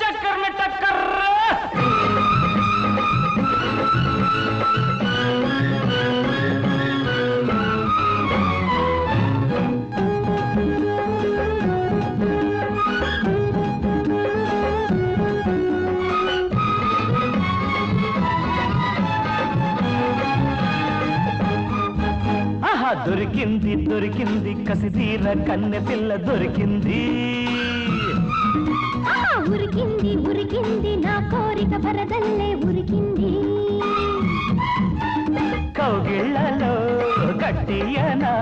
చక్కర్ మే టక్కర్ దొరికింది దొరికింది కసిదీర కన్నె పిల్ల దొరికింది ఉరికింది ఉరికింది నా కోరిక పరదల్లే ఉరికింది కౌగిళ్లలో కట్టియనా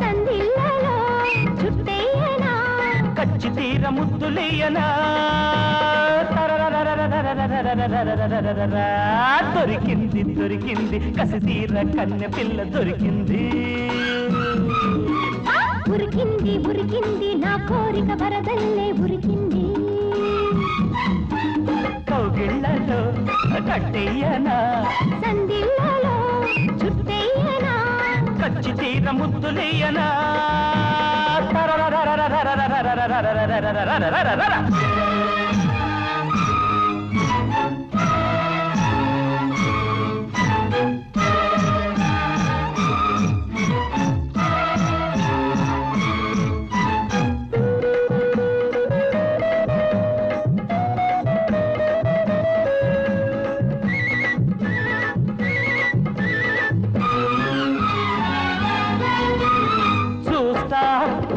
సందిళ్లలో చుట్టేయనా కచ్చి తీర ముద్దులేయనా దొరికింది దొరికింది కసిదీర కన్నె పిల్ల దొరికింది ఉరికింది ఉరికింది నా కోరిక పరదల్లే ఉరికింది కౌగిళ్లలో కట్టేయనా సందిళ్లలో చుట్టేయనా కచ్చి తీర ముద్దులేయనా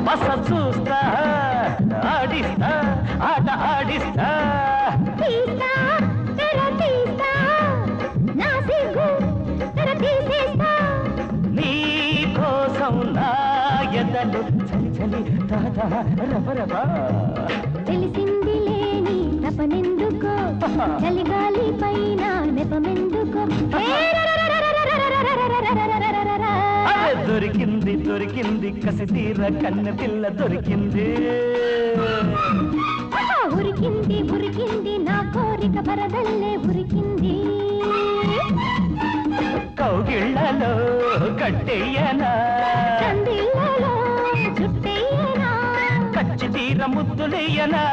బస చూస్తా ఆడిస్తా ఆట ఆడిస్తా తీస్తా తెర తీస్తా నా సిగ్గు తెర తీసేస్తా నీ కోసం నా ఎదలు చలి చలి తాత రబరబా తెలిసింది లేని తపనెందుకో చలిగాలి పైన నెపమెందుకో దొరికింది దొరికింది కసిదీర కన్నె పిల్ల దొరికింది ఉరికింది ఉరికింది నా కోరిక పరదల్లే ఉరికింది కౌగిళ్లలో కట్టేయనా సందిళ్లలో చుట్టేయనా కచ్చి తీర ముద్దులేయనా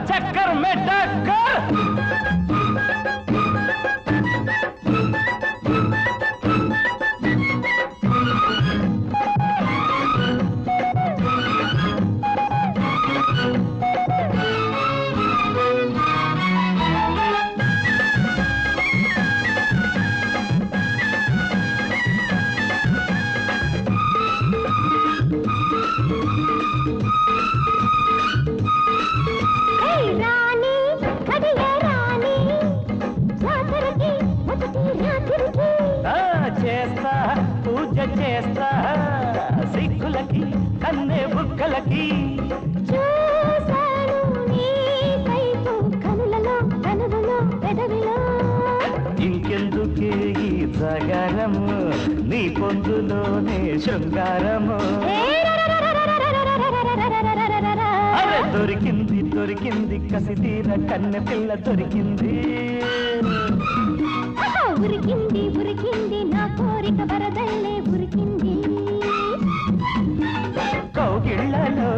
చక్కర్ మే టక్కర్ చేస్తా పూజ చేస్తా సిగ్గులకి కన్నె బుక్కలకి చూసాను నీ కైపు కనులలో కనులలో పెదవిలో ఇంకెందుకే ఈ జాగారము నీ పొందులోనే శృంగారము అరే దొరికింది దొరికింది కసిదీర కన్నె పిల్ల దొరికింది ఉరికింది ఉరికింది నా కోరిక పరదల్లే ఉరికింది కౌగిళ్లలో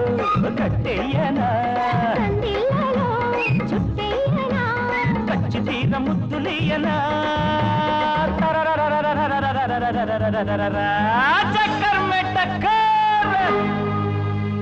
కట్టేయనా సందిళ్లలో చుట్టేయనా కచ్చి తీర ముద్దులేయనా చక్కర్ మే టక్కర్